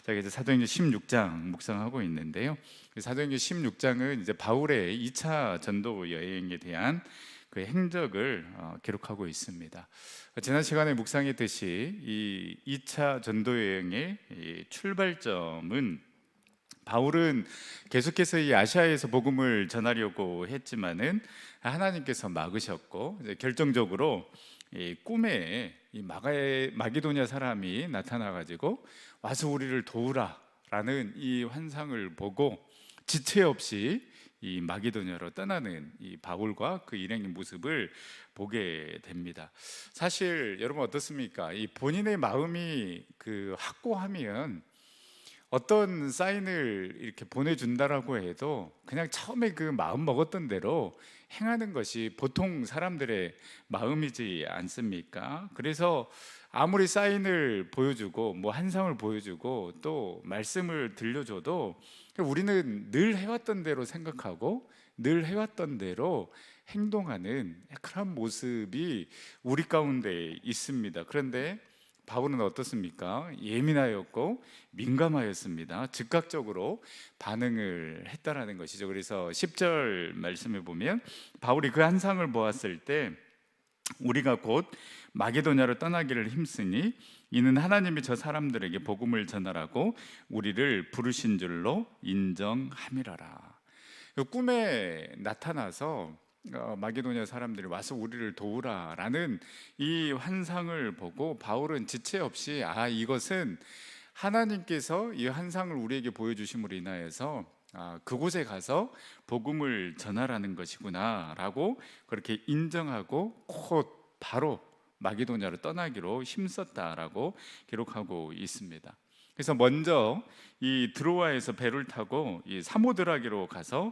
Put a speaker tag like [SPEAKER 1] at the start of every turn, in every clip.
[SPEAKER 1] 제가 이제 사도행전 16장 묵상하고 있는데요. 사도행전 16장은 이제 바울의 2차 전도 여행에 대한 그 행적을 기록하고 있습니다. 지난 시간에 묵상했듯이 이 2차 전도 여행의 이 출발점은 바울은 계속해서 이 아시아에서 복음을 전하려고 했지만은 하나님께서 막으셨고, 이제 결정적으로 이 꿈에 이 마게도냐 사람이 나타나가지고 와서 우리를 도우라라는 이 환상을 보고 지체 없이 이 마게도냐로 떠나는 이 바울과 그 일행의 모습을 보게 됩니다. 사실 여러분 어떻습니까? 이 본인의 마음이 그 확고하면 어떤 사인을 이렇게 보내준다라고 해도 그냥 처음에 그 마음 먹었던 대로 행하는 것이 보통 사람들의 마음이지 않습니까? 그래서 아무리 사인을 보여주고 뭐 한상을 보여주고 또 말씀을 들려줘도 우리는 늘 해왔던 대로 생각하고 늘 해왔던 대로 행동하는 그런 모습이 우리 가운데 있습니다. 그런데 바울은 어떻습니까? 예민하였고 민감하였습니다. 즉각적으로 반응을 했다라는 것이죠. 그래서 10절 말씀에 보면 바울이 그 한상을 보았을 때 우리가 곧 마게도냐로 떠나기를 힘쓰니 이는 하나님이 저 사람들에게 복음을 전하라고 우리를 부르신 줄로 인정함이라라. 꿈에 나타나서 마게도냐 사람들이 와서 우리를 도우라라는 이 환상을 보고 바울은 지체 없이 이것은 하나님께서 이 환상을 우리에게 보여주심으로 인하여서 그곳에 가서 복음을 전하라는 것이구나라고 그렇게 인정하고 곧 바로 마게도냐로 떠나기로 힘썼다라고 기록하고 있습니다. 그래서 먼저 이 드로아에서 배를 타고 이 사모드라게로 가서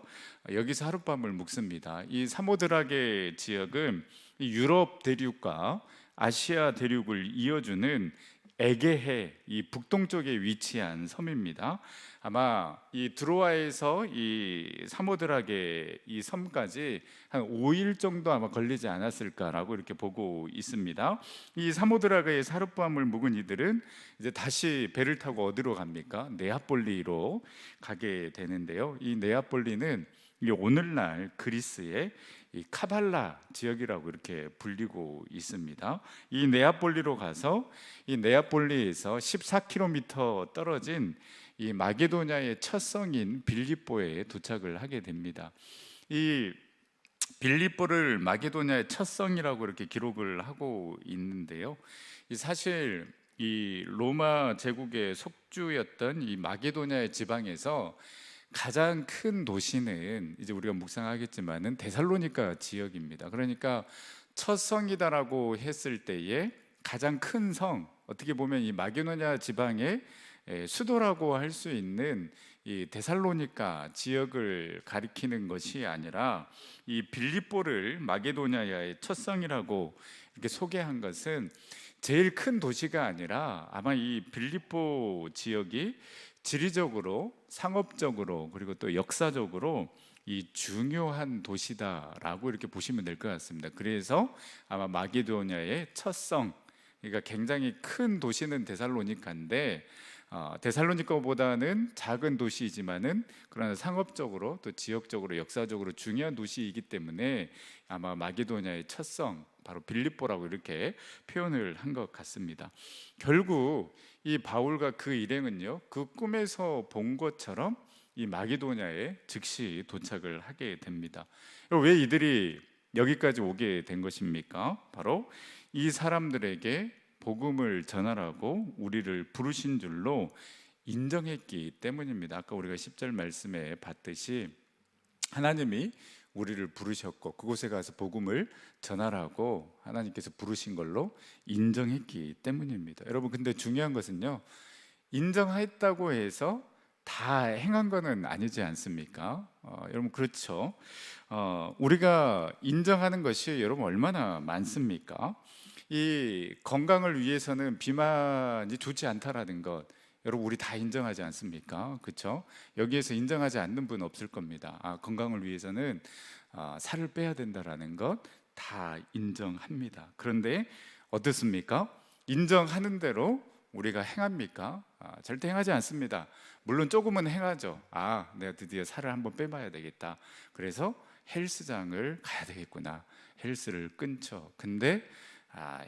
[SPEAKER 1] 여기서 하룻밤을 묵습니다. 이 사모드라게 지역은 유럽 대륙과 아시아 대륙을 이어주는 에게해 이 북동쪽에 위치한 섬입니다. 아마 이 드로아에서 이 사모드라게 이 섬까지 한 5일 정도 아마 걸리지 않았을까라고 이렇게 보고 있습니다. 이 사모드라게에서 하룻밤을 묵은 이들은 이제 다시 배를 타고 어디로 갑니까? 네아폴리로 가게 되는데요. 이 네아폴리는 이 오늘날 그리스의 이 카발라 지역이라고 이렇게 불리고 있습니다. 이 네아폴리로 가서 이 네아폴리에서 14km 떨어진 이 마게도냐의 첫 성인 빌립보에 도착을 하게 됩니다. 이 빌립보를 마게도냐의 첫 성이라고 이렇게 기록을 하고 있는데요. 사실 이 로마 제국의 속주였던 이 마게도냐의 지방에서 가장 큰 도시는 이제 우리가 묵상하겠지만은 데살로니가 지역입니다. 그러니까 첫 성이다라고 했을 때에 가장 큰 성, 어떻게 보면 이 마게도냐 지방의 수도라고 할 수 있는 이 데살로니가 지역을 가리키는 것이 아니라 이 빌립보를 마게도냐의 첫 성이라고 이렇게 소개한 것은 제일 큰 도시가 아니라 아마 이 빌립보 지역이 지리적으로, 상업적으로 그리고 또 역사적으로 이 중요한 도시다라고 이렇게 보시면 될 것 같습니다. 그래서 아마 마게도냐의 첫 성, 그러니까 굉장히 큰 도시는 데살로니카인데 데살로니카보다는 작은 도시이지만은 그러나 상업적으로 또 지역적으로 역사적으로 중요한 도시이기 때문에 아마 마게도냐의 첫 성, 바로 빌립보라고 이렇게 표현을 한 것 같습니다. 결국 이 바울과 그 일행은요, 그 꿈에서 본 것처럼 이 마게도냐에 즉시 도착을 하게 됩니다. 왜 이들이 여기까지 오게 된 것입니까? 바로 이 사람들에게 복음을 전하라고 우리를 부르신 줄로 인정했기 때문입니다. 아까 우리가 10절 말씀에 봤듯이 하나님이 우리를 부르셨고 그곳에 가서 복음을 전하라고 하나님께서 부르신 걸로 인정했기 때문입니다. 여러분, 근데 중요한 것은요, 인정했다고 해서 다 행한 것은 아니지 않습니까? 여러분, 그렇죠? 우리가 인정하는 것이 여러분 얼마나 많습니까? 이 건강을 위해서는 비만이 좋지 않다라는 것, 여러분 우리 다 인정하지 않습니까? 그렇죠? 여기에서 인정하지 않는 분 없을 겁니다. 건강을 위해서는 살을 빼야 된다라는 것 다 인정합니다. 그런데 어떻습니까? 인정하는 대로 우리가 행합니까? 절대 행하지 않습니다. 물론 조금은 행하죠. 내가 드디어 살을 한번 빼봐야 되겠다. 그래서 헬스장을 가야 되겠구나. 헬스를 끊죠. 근데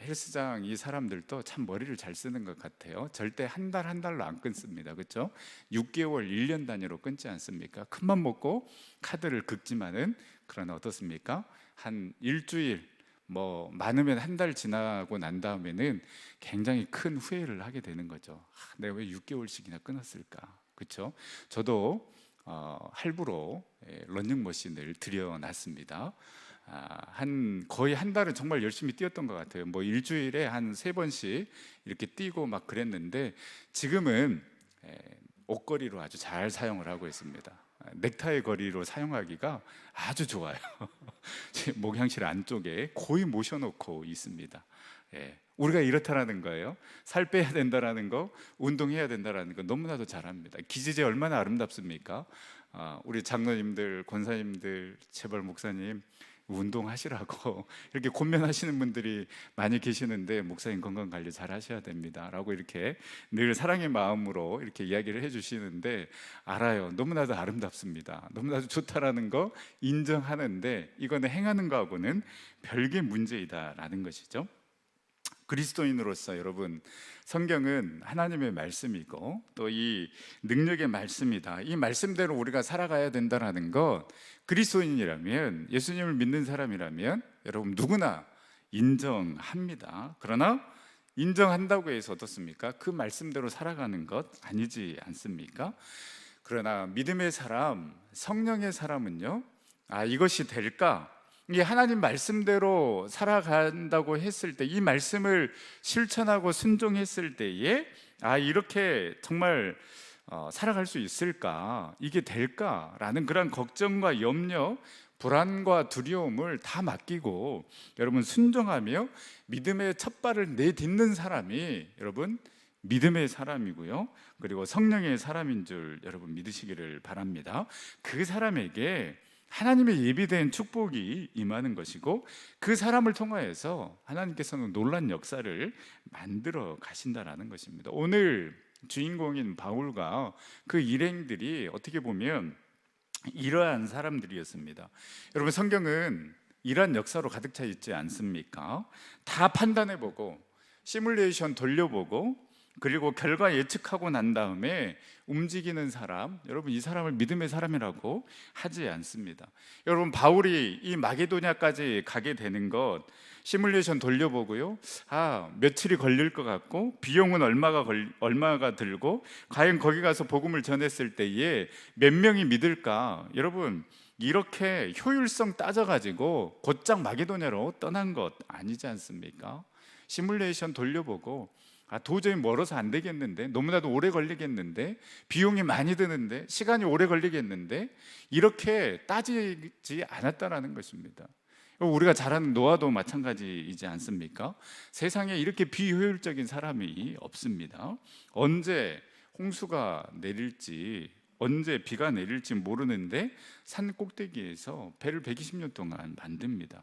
[SPEAKER 1] 헬스장 이 사람들도 참 머리를 잘 쓰는 것 같아요. 절대 한 달 한 달로 안 끊습니다. 그렇죠? 6개월, 1년 단위로 끊지 않습니까? 큰맘 먹고 카드를 긁지만은, 그러나 어떻습니까? 한 일주일, 많으면 한 달 지나고 난 다음에는 굉장히 큰 후회를 하게 되는 거죠. 내가 왜 6개월씩이나 끊었을까? 그렇죠? 저도 할부로 러닝머신을 들여놨습니다. 거의 한 달은 정말 열심히 뛰었던 것 같아요. 일주일에 한 3번씩 이렇게 뛰고 막 그랬는데, 지금은 옷걸이로 아주 잘 사용을 하고 있습니다. 넥타이 거리로 사용하기가 아주 좋아요. 제 목양실 안쪽에 거의 모셔놓고 있습니다. 우리가 이렇다라는 거예요. 살 빼야 된다라는 거, 운동해야 된다라는 거 너무나도 잘합니다. 기지제 얼마나 아름답습니까? 우리 장로님들, 권사님들, 제발 목사님 운동하시라고 이렇게 권면하시는 분들이 많이 계시는데, 목사님 건강 관리 잘 하셔야 됩니다 라고 이렇게 늘 사랑의 마음으로 이렇게 이야기를 해주시는데, 알아요. 너무나도 아름답습니다. 너무나도 좋다라는 거 인정하는데, 이거는 행하는 거하고는 별개 문제이다라는 것이죠. 그리스도인으로서 여러분, 성경은 하나님의 말씀이고 또 이 능력의 말씀이다. 이 말씀대로 우리가 살아가야 된다라는 것, 그리스도인이라면, 예수님을 믿는 사람이라면 여러분 누구나 인정합니다. 그러나 인정한다고 해서 어떻습니까? 그 말씀대로 살아가는 것 아니지 않습니까? 그러나 믿음의 사람, 성령의 사람은요, 이것이 될까? 이 하나님 말씀대로 살아간다고 했을 때, 이 말씀을 실천하고 순종했을 때에 이렇게 정말 살아갈 수 있을까? 이게 될까라는 그런 걱정과 염려, 불안과 두려움을 다 맡기고 여러분 순종하며 믿음의 첫 발을 내딛는 사람이 여러분 믿음의 사람이고요, 그리고 성령의 사람인 줄 여러분 믿으시기를 바랍니다. 그 사람에게 하나님의 예비된 축복이 임하는 것이고, 그 사람을 통하여서 하나님께서는 놀라운 역사를 만들어 가신다라는 것입니다. 오늘 주인공인 바울과 그 일행들이 어떻게 보면 이러한 사람들이었습니다. 여러분, 성경은 이러한 역사로 가득 차 있지 않습니까? 다 판단해보고 시뮬레이션 돌려보고 그리고 결과 예측하고 난 다음에 움직이는 사람, 여러분 이 사람을 믿음의 사람이라고 하지 않습니다. 여러분, 바울이 이 마게도냐까지 가게 되는 것 시뮬레이션 돌려보고요, 며칠이 걸릴 것 같고 비용은 얼마가 들고 과연 거기 가서 복음을 전했을 때에 몇 명이 믿을까? 여러분, 이렇게 효율성 따져가지고 곧장 마게도냐로 떠난 것 아니지 않습니까? 시뮬레이션 돌려보고 도저히 멀어서 안 되겠는데, 너무나도 오래 걸리겠는데, 비용이 많이 드는데, 시간이 오래 걸리겠는데, 이렇게 따지지 않았다라는 것입니다. 우리가 잘 아는 노아도 마찬가지이지 않습니까? 세상에 이렇게 비효율적인 사람이 없습니다. 언제 홍수가 내릴지, 언제 비가 내릴지 모르는데 산 꼭대기에서 배를 120년 동안 만듭니다.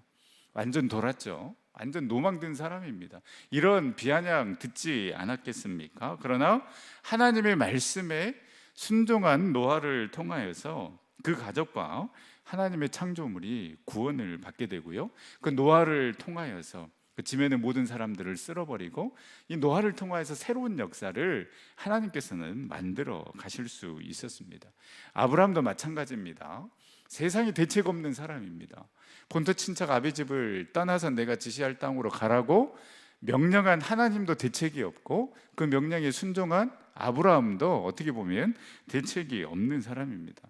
[SPEAKER 1] 완전 돌았죠. 완전 노망된 사람입니다. 이런 비아냥 듣지 않았겠습니까? 그러나 하나님의 말씀에 순종한 노아를 통하여서 그 가족과 하나님의 창조물이 구원을 받게 되고요, 그 노아를 통하여서 그 지면의 모든 사람들을 쓸어버리고 이 노아를 통하여서 새로운 역사를 하나님께서는 만들어 가실 수 있었습니다. 아브라함도 마찬가지입니다. 세상에 대책 없는 사람입니다. 본토 친척 아비집을 떠나서 내가 지시할 땅으로 가라고 명령한 하나님도 대책이 없고, 그 명령에 순종한 아브라함도 어떻게 보면 대책이 없는 사람입니다.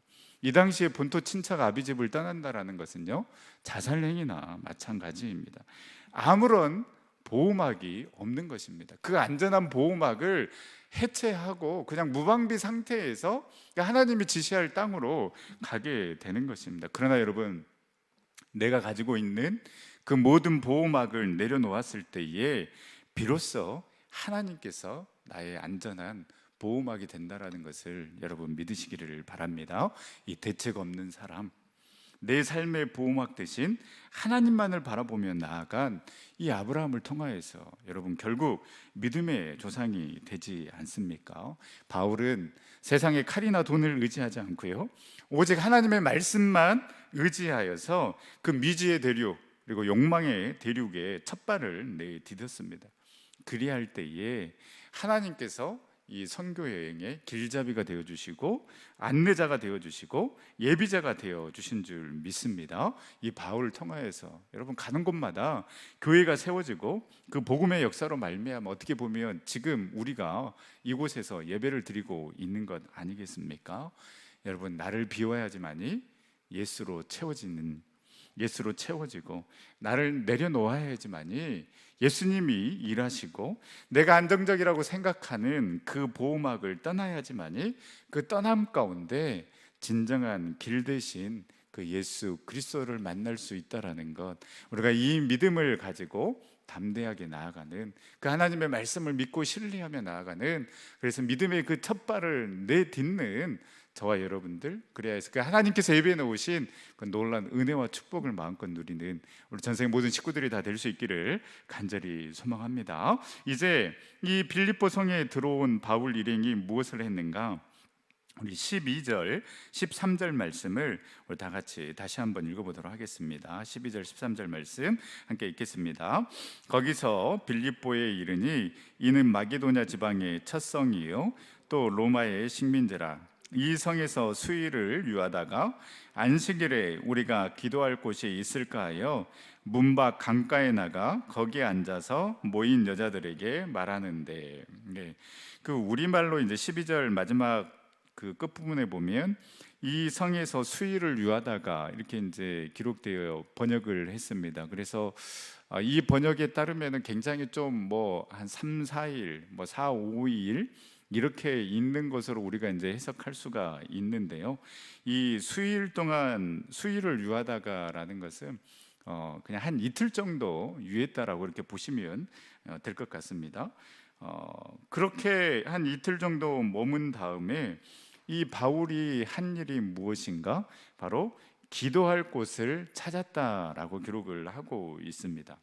[SPEAKER 1] 이 당시에 본토 친척 아비집을 떠난다라는 것은요, 자살행위나 마찬가지입니다. 아무런 보호막이 없는 것입니다. 그 안전한 보호막을 해체하고 그냥 무방비 상태에서 하나님이 지시할 땅으로 가게 되는 것입니다. 그러나 여러분, 내가 가지고 있는 그 모든 보호막을 내려놓았을 때에 비로소 하나님께서 나의 안전한 보호막이 된다라는 것을 여러분 믿으시기를 바랍니다. 이 대책 없는 사람, 내 삶의 보호막 대신 하나님만을 바라보며 나아간 이 아브라함을 통하여서 여러분 결국 믿음의 조상이 되지 않습니까? 바울은 세상의 칼이나 돈을 의지하지 않고요, 오직 하나님의 말씀만 의지하여서 그 미지의 대륙 그리고 욕망의 대륙에 첫 발을 내디뎠습니다. 그리할 때에 하나님께서 이 선교 여행의 길잡이가 되어 주시고 안내자가 되어 주시고 예비자가 되어 주신 줄 믿습니다. 이 바울을 통하여서 여러분 가는 곳마다 교회가 세워지고 그 복음의 역사로 말미암아 어떻게 보면 지금 우리가 이곳에서 예배를 드리고 있는 것 아니겠습니까? 여러분 나를 비워야지만이 예수로 채워지고 나를 내려놓아야지만이 예수님이 일하시고 내가 안정적이라고 생각하는 그 보호막을 떠나야지만이 그 떠남 가운데 진정한 길 대신 그 예수 그리스도를 만날 수 있다라는 것, 우리가 이 믿음을 가지고 담대하게 나아가는, 그 하나님의 말씀을 믿고 신뢰하며 나아가는, 그래서 믿음의 그 첫 발을 내딛는 저와 여러분들, 그래야 해서 그 하나님께서 예비해 놓으신 그 놀라운 은혜와 축복을 마음껏 누리는 우리 전생의 모든 식구들이 다 될 수 있기를 간절히 소망합니다. 이제 이 빌립보 성에 들어온 바울 일행이 무엇을 했는가? 우리 12절, 13절 말씀을 우리 다 같이 다시 한번 읽어보도록 하겠습니다. 12절, 13절 말씀 함께 읽겠습니다. 거기서 빌립보에 이르니 이는 마게도냐 지방의 첫 성이요 또 로마의 식민지라. 이 성에서 수일을 유하다가 안식일에 우리가 기도할 곳이 있을까 하여 문밖 강가에 나가 거기에 앉아서 모인 여자들에게 말하는데, 네. 그 우리말로 이제 12절 마지막 그 끝부분에 보면 이 성에서 수일을 유하다가 이렇게 이제 기록되어 번역을 했습니다. 그래서 이 번역에 따르면은 굉장히 좀 뭐 한 3, 4일, 뭐 4, 5일 이렇게 있는 것으로 우리가 이제 해석할 수가 있는데요. 이 수일 동안 수일을 유하다가라는 것은 그냥 한 이틀 정도 유했다라고 이렇게 보시면 될 것 같습니다. 그렇게 한 이틀 정도 머문 다음에 이 바울이 한 일이 무엇인가? 바로 기도할 곳을 찾았다라고 기록을 하고 있습니다.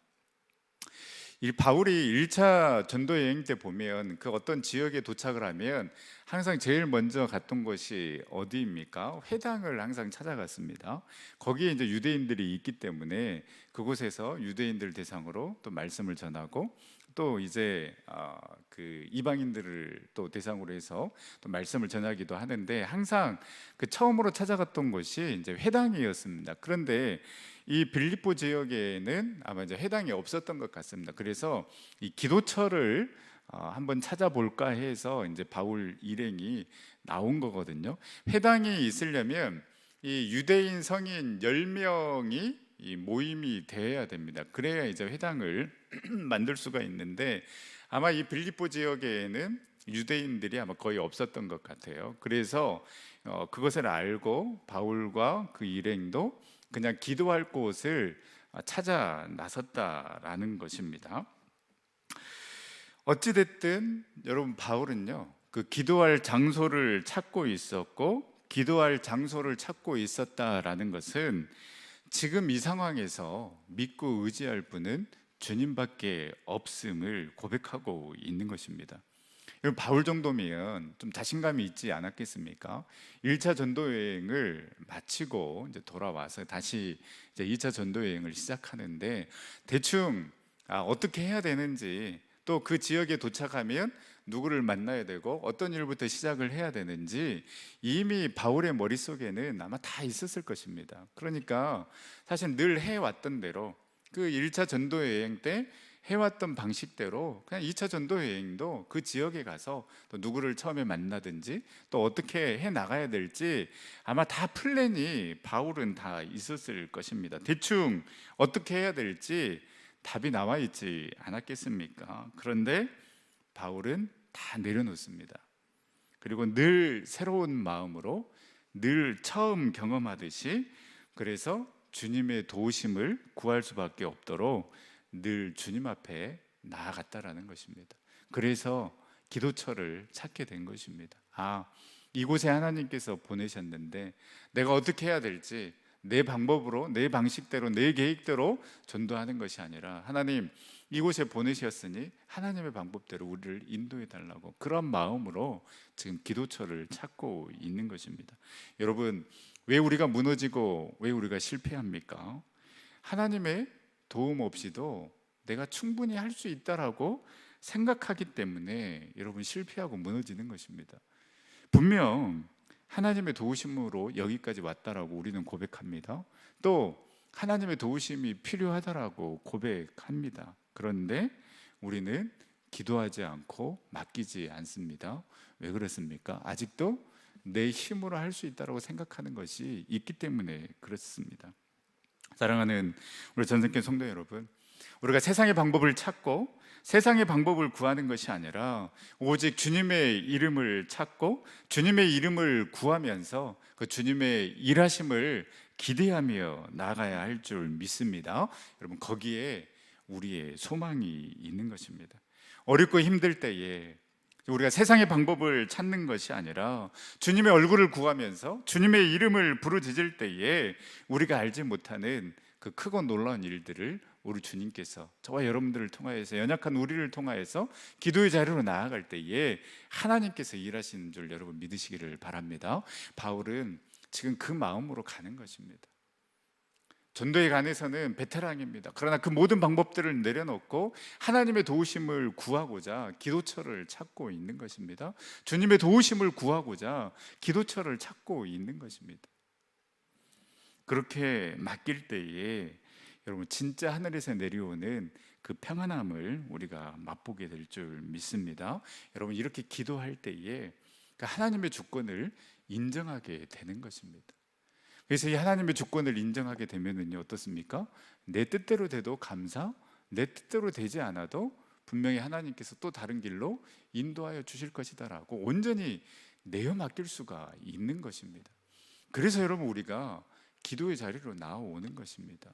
[SPEAKER 1] 이 바울이 1차 전도 여행 때 보면 그 어떤 지역에 도착을 하면 항상 제일 먼저 갔던 곳이 어디입니까? 회당을 항상 찾아갔습니다. 거기에 이제 유대인들이 있기 때문에 그곳에서 유대인들 대상으로 또 말씀을 전하고 또 이제 그 이방인들을 또 대상으로 해서 또 말씀을 전하기도 하는데, 항상 그 처음으로 찾아갔던 곳이 이제 회당이었습니다. 그런데 이 빌립보 지역에는 아마 이제 회당이 없었던 것 같습니다. 그래서 이 기도처를 한번 찾아볼까 해서 이제 바울 일행이 나온 거거든요. 회당이 있으려면 이 유대인 성인 10명이 이 모임이 되어야 됩니다. 그래야 이제 회당을 만들 수가 있는데, 아마 이 빌립보 지역에는 유대인들이 아마 거의 없었던 것 같아요. 그래서 그것을 알고 바울과 그 일행도 그냥 기도할 곳을 찾아 나섰다라는 것입니다. 어찌됐든 여러분, 바울은요 그 기도할 장소를 찾고 있었고, 기도할 장소를 찾고 있었다라는 것은 지금 이 상황에서 믿고 의지할 분은 주님밖에 없음을 고백하고 있는 것입니다. 바울 정도면 좀 자신감이 있지 않았겠습니까? 1차 전도 여행을 마치고 이제 돌아와서 다시 이제 2차 전도 여행을 시작하는데, 대충 어떻게 해야 되는지, 또 그 지역에 도착하면 누구를 만나야 되고 어떤 일부터 시작을 해야 되는지 이미 바울의 머릿속에는 아마 다 있었을 것입니다. 그러니까 사실 늘 해왔던 대로, 그 1차 전도 여행 때 해왔던 방식대로 그냥 2차 전도 여행도 그 지역에 가서 또 누구를 처음에 만나든지 또 어떻게 해 나가야 될지 아마 다 플랜이 바울은 다 있었을 것입니다. 대충 어떻게 해야 될지 답이 나와 있지 않았겠습니까? 그런데 바울은 다 내려놓습니다. 그리고 늘 새로운 마음으로, 늘 처음 경험하듯이, 그래서 주님의 도우심을 구할 수밖에 없도록 늘 주님 앞에 나아갔다라는 것입니다. 그래서 기도처를 찾게 된 것입니다. 이곳에 하나님께서 보내셨는데 내가 어떻게 해야 될지, 내 방법으로, 내 방식대로, 내 계획대로 전도하는 것이 아니라 하나님 이곳에 보내셨으니 하나님의 방법대로 우리를 인도해 달라고, 그런 마음으로 지금 기도처를 찾고 있는 것입니다. 여러분, 왜 우리가 무너지고 왜 우리가 실패합니까? 하나님의 도움 없이도 내가 충분히 할 수 있다라고 생각하기 때문에 여러분 실패하고 무너지는 것입니다. 분명 하나님의 도우심으로 여기까지 왔다라고 우리는 고백합니다. 또 하나님의 도우심이 필요하다라고 고백합니다. 그런데 우리는 기도하지 않고 맡기지 않습니다. 왜 그렇습니까? 아직도 내 힘으로 할 수 있다고 생각하는 것이 있기 때문에 그렇습니다. 사랑하는 우리 전성교 성도 여러분, 우리가 세상의 방법을 찾고 세상의 방법을 구하는 것이 아니라 오직 주님의 이름을 찾고 주님의 이름을 구하면서 그 주님의 일하심을 기대하며 나아가야 할 줄 믿습니다. 여러분, 거기에 우리의 소망이 있는 것입니다. 어렵고 힘들 때에 우리가 세상의 방법을 찾는 것이 아니라 주님의 얼굴을 구하면서 주님의 이름을 부르짖을 때에 우리가 알지 못하는 그 크고 놀라운 일들을 우리 주님께서 저와 여러분들을 통하여서, 연약한 우리를 통하여서 기도의 자리로 나아갈 때에 하나님께서 일하시는 줄 여러분 믿으시기를 바랍니다. 바울은 지금 그 마음으로 가는 것입니다. 전도에 관해서는 베테랑입니다. 그러나 그 모든 방법들을 내려놓고 하나님의 도우심을 구하고자 기도처를 찾고 있는 것입니다. 주님의 도우심을 구하고자 기도처를 찾고 있는 것입니다. 그렇게 맡길 때에 여러분 진짜 하늘에서 내려오는 그 평안함을 우리가 맛보게 될 줄 믿습니다. 여러분, 이렇게 기도할 때에 그 하나님의 주권을 인정하게 되는 것입니다. 그래서 이 하나님의 주권을 인정하게 되면은요, 어떻습니까? 내 뜻대로 돼도 감사, 내 뜻대로 되지 않아도 분명히 하나님께서 또 다른 길로 인도하여 주실 것이다라고 온전히 내어 맡길 수가 있는 것입니다. 그래서 여러분, 우리가 기도의 자리로 나오는 것입니다.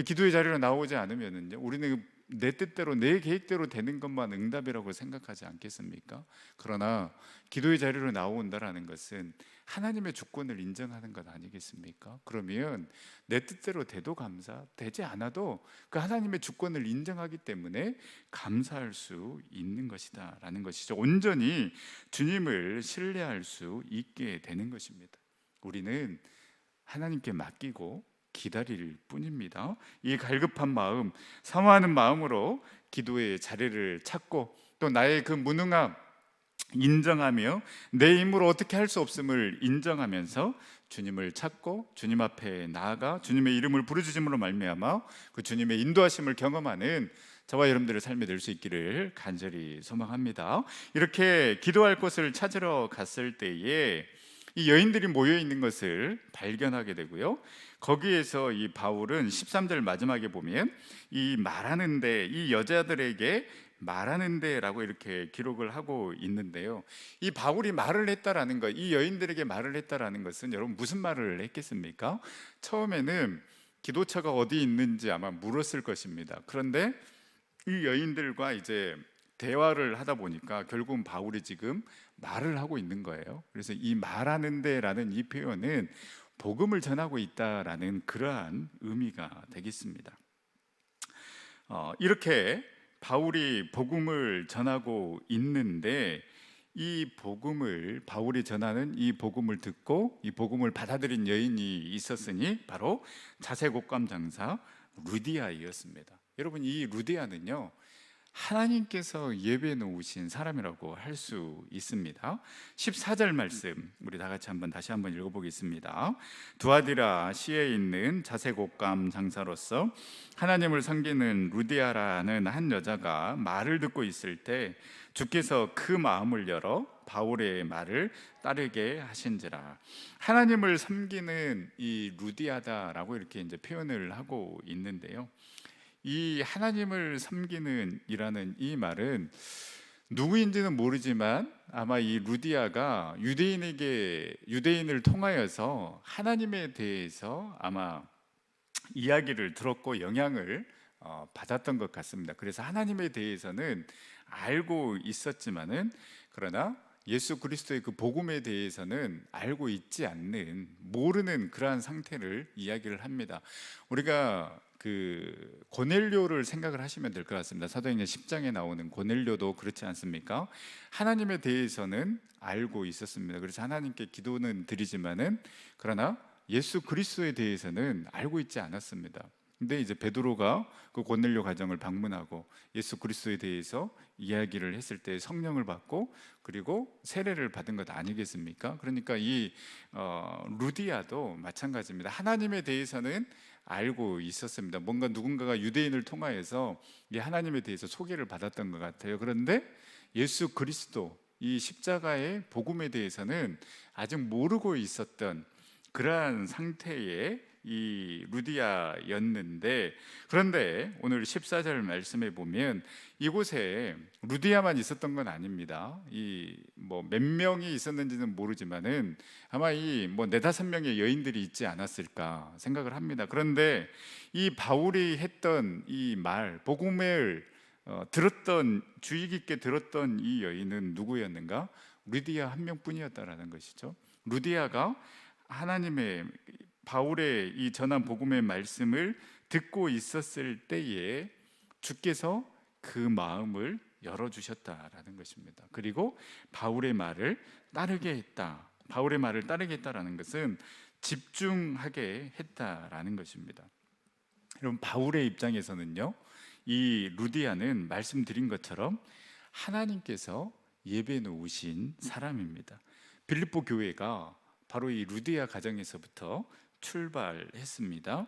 [SPEAKER 1] 기도의 자리로 나오지 않으면은요, 우리는 내 뜻대로 내 계획대로 되는 것만 응답이라고 생각하지 않겠습니까? 그러나 기도의 자리로 나온다라는 것은 하나님의 주권을 인정하는 것 아니겠습니까? 그러면 내 뜻대로 돼도 감사, 되지 않아도 그 하나님의 주권을 인정하기 때문에 감사할 수 있는 것이다 라는 것이죠. 온전히 주님을 신뢰할 수 있게 되는 것입니다. 우리는 하나님께 맡기고 기다릴 뿐입니다. 이 갈급한 마음, 사모하는 마음으로 기도의 자리를 찾고 또 나의 그 무능함 인정하며 내 힘으로 어떻게 할 수 없음을 인정하면서 주님을 찾고 주님 앞에 나아가 주님의 이름을 부르짖음으로 말미암아 그 주님의 인도하심을 경험하는 저와 여러분들의 삶이 될 수 있기를 간절히 소망합니다. 이렇게 기도할 곳을 찾으러 갔을 때에 이 여인들이 모여 있는 것을 발견하게 되고요. 거기에서 이 바울은 13절 마지막에 보면 이 말하는데, 이 여자들에게 말하는데라고 이렇게 기록을 하고 있는데요. 이 바울이 말을 했다라는 것, 이 여인들에게 말을 했다라는 것은 여러분 무슨 말을 했겠습니까? 처음에는 기도처가 어디 있는지 아마 물었을 것입니다. 그런데 이 여인들과 이제 대화를 하다 보니까 결국은 바울이 지금 말을 하고 있는 거예요. 그래서 이 말하는데라는 이 표현은 복음을 전하고 있다라는 그러한 의미가 되겠습니다. 이렇게 바울이 복음을 전하고 있는데 이 복음을, 바울이 전하는 이 복음을 듣고 이 복음을 받아들인 여인이 있었으니 바로 자색옥감 장사 루디아이었습니다. 여러분, 이 루디아는요, 하나님께서 예배해 놓으신 사람이라고 할 수 있습니다. 14절 말씀 우리 다 같이 다시 한번 읽어보겠습니다. 두아디라 시에 있는 자색옥감 장사로서 하나님을 섬기는 루디아라는 한 여자가 말을 듣고 있을 때 주께서 그 마음을 열어 바울의 말을 따르게 하신지라. 하나님을 섬기는 이 루디아다라고 이렇게 이제 표현을 하고 있는데요. 이 하나님을 섬기는 이라는 이 말은 누구인지는 모르지만 아마 이 루디아가 유대인을 통하여서 하나님에 대해서 아마 이야기를 들었고 영향을 받았던 것 같습니다. 그래서 하나님에 대해서는 알고 있었지만은 그러나 예수 그리스도의 그 복음에 대해서는 알고 있지 않는, 모르는 그러한 상태를 이야기를 합니다. 우리가 그 고넬료를 생각을 하시면 될 것 같습니다. 사도행전 10장에 나오는 고넬료도 그렇지 않습니까? 하나님에 대해서는 알고 있었습니다. 그래서 하나님께 기도는 드리지만은, 그러나 예수 그리스도에 대해서는 알고 있지 않았습니다. 근데 이제 베드로가 그 고넬료 가정을 방문하고 예수 그리스도에 대해서 이야기를 했을 때 성령을 받고, 그리고 세례를 받은 것 아니겠습니까? 그러니까 이 루디아도 마찬가지입니다. 하나님에 대해서는 알고 있었습니다. 뭔가 누군가가 유대인을 통하여서 이 하나님에 대해서 소개를 받았던 것 같아요. 그런데 예수 그리스도, 이 십자가의 복음에 대해서는 아직 모르고 있었던 그러한 상태의 이 루디아였는데, 그런데 오늘 14절 말씀에 보면 이곳에 루디아만 있었던 건 아닙니다. 이 뭐 몇 명이 있었는지는 모르지만은 아마 이 뭐 네다섯 명의 여인들이 있지 않았을까 생각을 합니다. 그런데 이 바울이 했던 이 말, 복음을 들었던, 주의 깊게 들었던 이 여인은 누구였는가? 루디아 한 명뿐이었다라는 것이죠. 루디아가 하나님의, 바울의 이 전한 복음의 말씀을 듣고 있었을 때에 주께서 그 마음을 열어주셨다라는 것입니다. 그리고 바울의 말을 따르게 했다. 바울의 말을 따르게 했다라는 것은 집중하게 했다라는 것입니다. 여러분, 바울의 입장에서는요, 이 루디아는 말씀드린 것처럼 하나님께서 예배 놓으신 사람입니다. 빌립보 교회가 바로 이 루디아 가정에서부터 출발했습니다.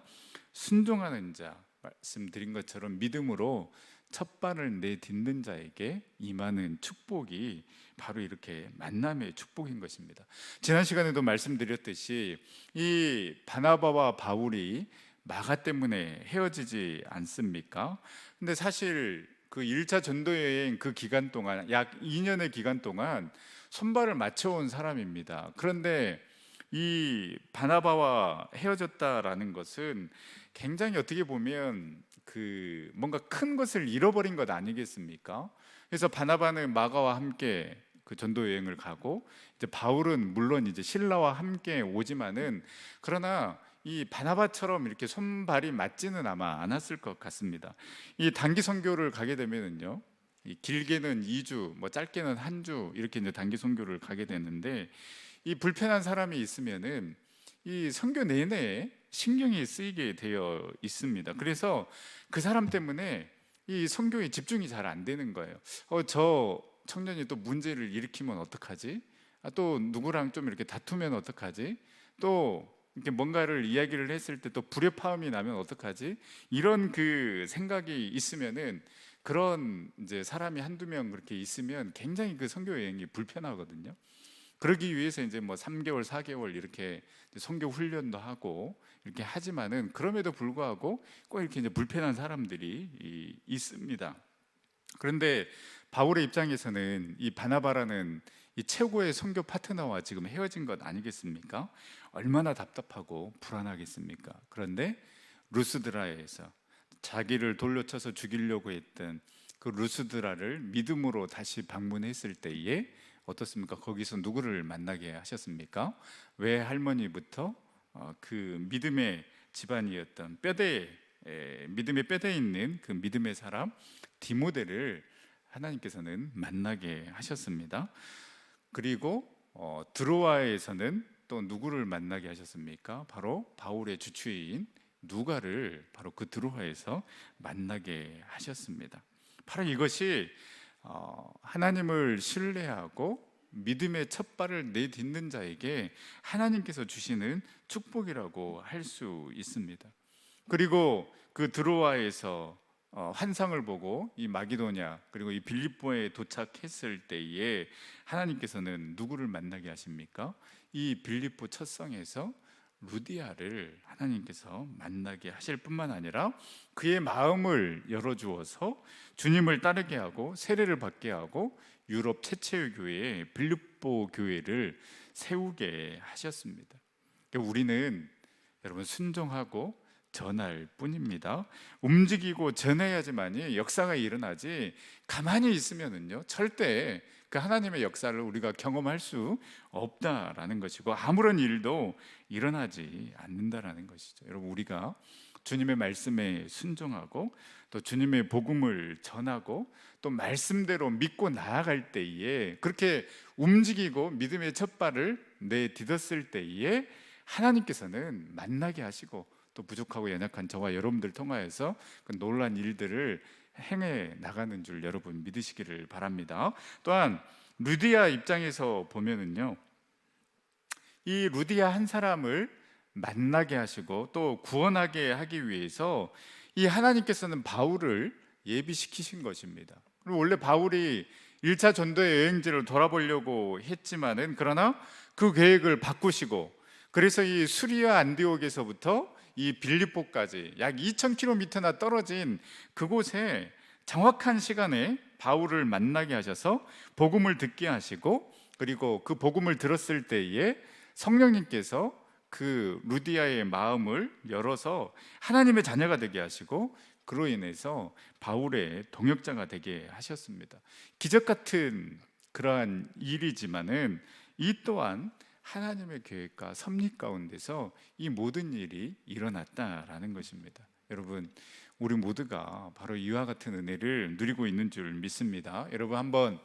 [SPEAKER 1] 순종하는 자, 말씀드린 것처럼 믿음으로 첫 발을 내딛는 자에게 임하는 축복이 바로 이렇게 만남의 축복인 것입니다. 지난 시간에도 말씀드렸듯이 이 바나바와 바울이 마가 때문에 헤어지지 않습니까? 근데 사실 그 1차 전도 여행 그 기간 동안, 약 2년의 기간 동안 손발을 맞춰온 사람입니다. 그런데 이 바나바와 헤어졌다라는 것은 굉장히 어떻게 보면 그 뭔가 큰 것을 잃어버린 것 아니겠습니까? 그래서 바나바는 마가와 함께 그 전도 여행을 가고, 이제 바울은 물론 이제 신라와 함께 오지만은, 그러나 이 바나바처럼 이렇게 손발이 맞지는 아마 않았을 것 같습니다. 이 단기 선교를 가게 되면은요, 길게는 2주, 뭐 짧게는 한 주 이렇게 이제 단기 선교를 가게 되는데, 이 불편한 사람이 있으면은 이 선교 내내 신경이 쓰이게 되어 있습니다. 그래서 그 사람 때문에 이 선교에 집중이 잘 안 되는 거예요. 저 청년이 또 문제를 일으키면 어떡하지? 또 누구랑 좀 이렇게 다투면 어떡하지? 또 이렇게 뭔가를 이야기를 했을 때 또 불협화음이 나면 어떡하지? 이런 그 생각이 있으면은, 그런 이제 사람이 한두 명 그렇게 있으면 굉장히 그 선교 여행이 불편하거든요. 그러기 위해서 이제 뭐 3개월, 4개월 이렇게 선교 훈련도 하고 이렇게 하지만은, 그럼에도 불구하고 꼭 이렇게 이제 불편한 사람들이 있습니다. 그런데 바울의 입장에서는 이 바나바라는 이 최고의 선교 파트너와 지금 헤어진 것 아니겠습니까? 얼마나 답답하고 불안하겠습니까? 그런데 루스드라에서 자기를 돌려쳐서 죽이려고 했던 그 루스드라를 믿음으로 다시 방문했을 때에 어떻습니까? 거기서 누구를 만나게 하셨습니까? 외할머니부터 그 믿음의 집안이었던 믿음의 뼈대에 있는 그 믿음의 사람 디모데를 하나님께서는 만나게 하셨습니다. 그리고 드로아에서는 또 누구를 만나게 하셨습니까? 바로 바울의 주치의인 누가를 바로 그 드로아에서 만나게 하셨습니다. 바로 이것이 하나님을 신뢰하고 믿음의 첫 발을 내딛는 자에게 하나님께서 주시는 축복이라고 할 수 있습니다. 그리고 그 드로아에서 환상을 보고 이 마기도냐 그리고 이 빌립보에 도착했을 때에 하나님께서는 누구를 만나게 하십니까? 이 빌립보 첫 성에서 루디아를 하나님께서 만나게 하실 뿐만 아니라 그의 마음을 열어주어서 주님을 따르게 하고 세례를 받게 하고 유럽 최초의 교회 빌립보 교회를 세우게 하셨습니다. 우리는 여러분 순종하고 전할 뿐입니다. 움직이고 전해야지만이 역사가 일어나지, 가만히 있으면은요 절대 그 하나님의 역사를 우리가 경험할 수 없다라는 것이고 아무런 일도 일어나지 않는다라는 것이죠. 여러분, 우리가 주님의 말씀에 순종하고 또 주님의 복음을 전하고 또 말씀대로 믿고 나아갈 때에, 그렇게 움직이고 믿음의 첫발을 내딛었을 때에 하나님께서는 만나게 하시고 또 부족하고 연약한 저와 여러분들 통하여서 그 놀라운 일들을 행해 나가는 줄 여러분 믿으시기를 바랍니다. 또한 루디아 입장에서 보면은요, 이 루디아 한 사람을 만나게 하시고 또 구원하게 하기 위해서 이 하나님께서는 바울을 예비시키신 것입니다. 원래 바울이 1차 전도의 여행지를 돌아보려고 했지만은 그러나 그 계획을 바꾸시고, 그래서 이 수리아 안디옥에서부터 이 빌립보까지 약 2000km나 떨어진 그곳에 정확한 시간에 바울을 만나게 하셔서 복음을 듣게 하시고, 그리고 그 복음을 들었을 때에 성령님께서 그 루디아의 마음을 열어서 하나님의 자녀가 되게 하시고, 그로 인해서 바울의 동역자가 되게 하셨습니다. 기적 같은 그러한 일이지만은 이 또한 하나님의 계획과 섭리 가운데서 이 모든 일이 일어났다라는 것입니다. 여러분, 우리 모두가 바로 이와 같은 은혜를 누리고 있는 줄 믿습니다. 여러분, 한번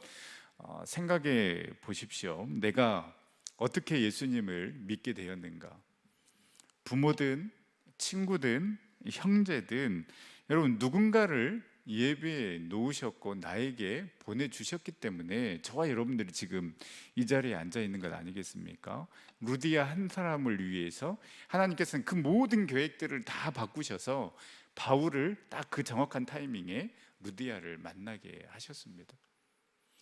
[SPEAKER 1] 생각해 보십시오. 내가 어떻게 예수님을 믿게 되었는가? 부모든 친구든 형제든 여러분, 누군가를 예배에 놓으셨고 나에게 보내주셨기 때문에 저와 여러분들이 지금 이 자리에 앉아 있는 것 아니겠습니까? 루디아 한 사람을 위해서 하나님께서는 그 모든 계획들을 다 바꾸셔서 바울을 딱 그 정확한 타이밍에 루디아를 만나게 하셨습니다.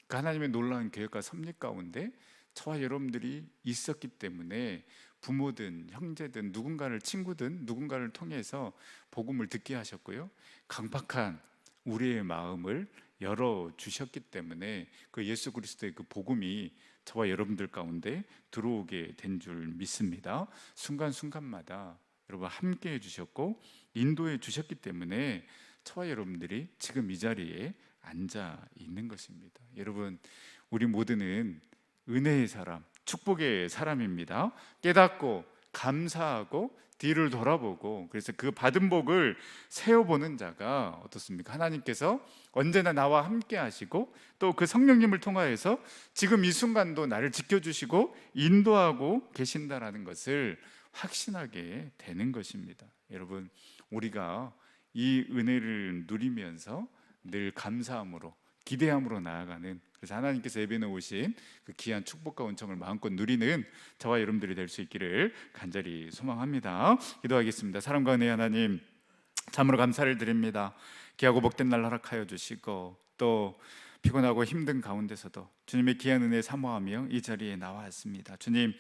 [SPEAKER 1] 그 하나님의 놀라운 계획과 섭리 가운데 저와 여러분들이 있었기 때문에 부모든 형제든 누군가를, 친구든 누군가를 통해서 복음을 듣게 하셨고요, 강팍한 우리의 마음을 열어주셨기 때문에 그 예수 그리스도의 그 복음이 저와 여러분들 가운데 들어오게 된 줄 믿습니다. 순간순간마다 여러분 함께 해주셨고 인도해 주셨기 때문에 저와 여러분들이 지금 이 자리에 앉아 있는 것입니다. 여러분, 우리 모두는 은혜의 사람, 축복의 사람입니다. 깨닫고 감사하고 뒤를 돌아보고, 그래서 그 받은 복을 세어보는 자가 어떻습니까? 하나님께서 언제나 나와 함께 하시고 또 그 성령님을 통하여서 지금 이 순간도 나를 지켜주시고 인도하고 계신다라는 것을 확신하게 되는 것입니다. 여러분, 우리가 이 은혜를 누리면서 늘 감사함으로 기대함으로 나아가는, 그래서 하나님께서 예배에 오신 그 귀한 축복과 은총을 마음껏 누리는 저와 여러분들이 될 수 있기를 간절히 소망합니다. 기도하겠습니다. 사랑과 은혜의 하나님, 참으로 감사를 드립니다. 귀하고 복된 날 허락하여 주시고 또 피곤하고 힘든 가운데서도 주님의 귀한 은혜 사모하며 이 자리에 나왔습니다. 주님,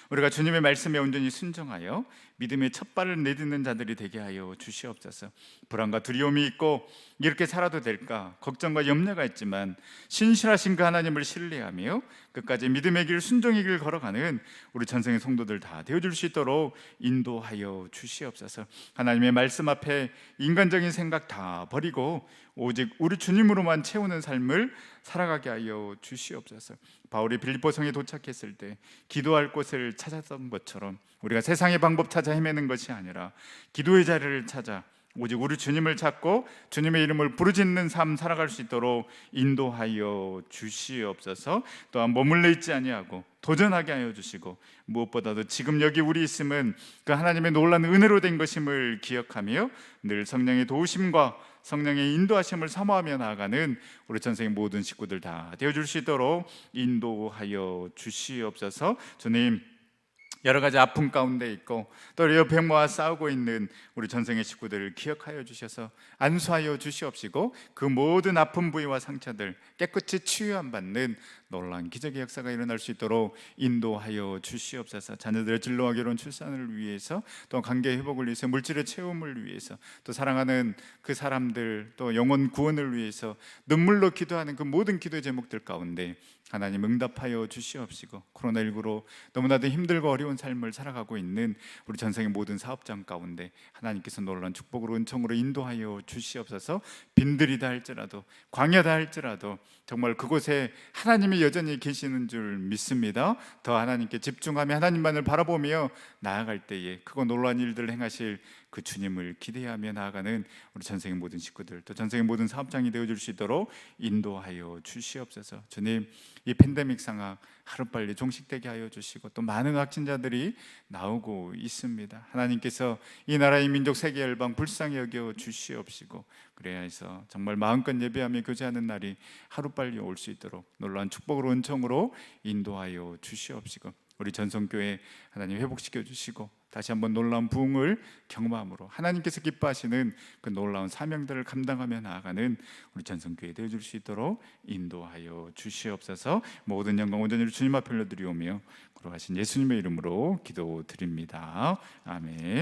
[SPEAKER 1] 우리가 주님의 말씀에 온전히 순종하여 믿음의 첫 발을 내딛는 자들이 되게 하여 주시옵소서. 불안과 두려움이 있고 이렇게 살아도 될까 걱정과 염려가 있지만 신실하신 그 하나님을 신뢰하며 끝까지 믿음의 길, 순종의 길 걸어가는 우리 전생의 성도들 다 되어줄 수 있도록 인도하여 주시옵소서. 하나님의 말씀 앞에 인간적인 생각 다 버리고 오직 우리 주님으로만 채우는 삶을 살아가게 하여 주시옵소서. 바울이 빌립보 성에 도착했을 때 기도할 곳을 찾았던 것처럼 우리가 세상의 방법 찾아 헤매는 것이 아니라 기도의 자리를 찾아 오직 우리 주님을 찾고 주님의 이름을 부르짖는 삶 살아갈 수 있도록 인도하여 주시옵소서. 또한 머물러 있지 아니하고 도전하게 하여 주시고 무엇보다도 지금 여기 우리 있음은 그 하나님의 놀라운 은혜로 된 것임을 기억하며 늘 성령의 도우심과 성령의 인도하심을 사모하며 나아가는 우리 전생의 모든 식구들 다 되어줄 수 있도록 인도하여 주시옵소서. 주님, 여러 가지 아픔 가운데 있고 또 옆에 모아 싸우고 있는 우리 전생의 식구들을 기억하여 주셔서 안수하여 주시옵시고 그 모든 아픈 부위와 상처들 깨끗이 치유함 받는 놀라운 기적의 역사가 일어날 수 있도록 인도하여 주시옵소서. 자녀들의 진로와 결혼 출산을 위해서 또 관계 회복을 위해서 물질의 채움을 위해서 또 사랑하는 그 사람들 또 영혼 구원을 위해서 눈물로 기도하는 그 모든 기도의 제목들 가운데 하나님 응답하여 주시옵시고 코로나19로 너무나도 힘들고 어려운 즐거운 삶을 살아가고 있는 우리 전생의 모든 사업장 가운데 하나님께서 놀라운 축복으로 은총으로 인도하여 주시옵소서. 빈들이다 할지라도 광야다 할지라도 정말 그곳에 하나님이 여전히 계시는 줄 믿습니다. 더 하나님께 집중하며 하나님만을 바라보며 나아갈 때에 크고 놀라운 일들을 행하실 그 주님을 기대하며 나아가는 우리 전생의 모든 식구들, 또 전생의 모든 사업장이 되어줄 수 있도록 인도하여 주시옵소서. 주님, 이 팬데믹 상황 하루빨리 종식되게 하여 주시고, 또 많은 확진자들이 나오고 있습니다. 하나님께서 이 나라의 민족 세계 열방 불쌍히 여겨 주시옵시고, 그래야 해서 정말 마음껏 예배하며 교제하는 날이 하루빨리 올 수 있도록 놀라운 축복으로 은총으로 인도하여 주시옵시고, 우리 전성교회 하나님 회복시켜 주시고 다시 한번 놀라운 부흥을 경험함으로 하나님께서 기뻐하시는 그 놀라운 사명들을 감당하며 나아가는 우리 전성교회 되어줄 수 있도록 인도하여 주시옵소서. 모든 영광 온전히 주님 앞에 올려드리오며 거룩하신 예수님의 이름으로 기도드립니다. 아멘.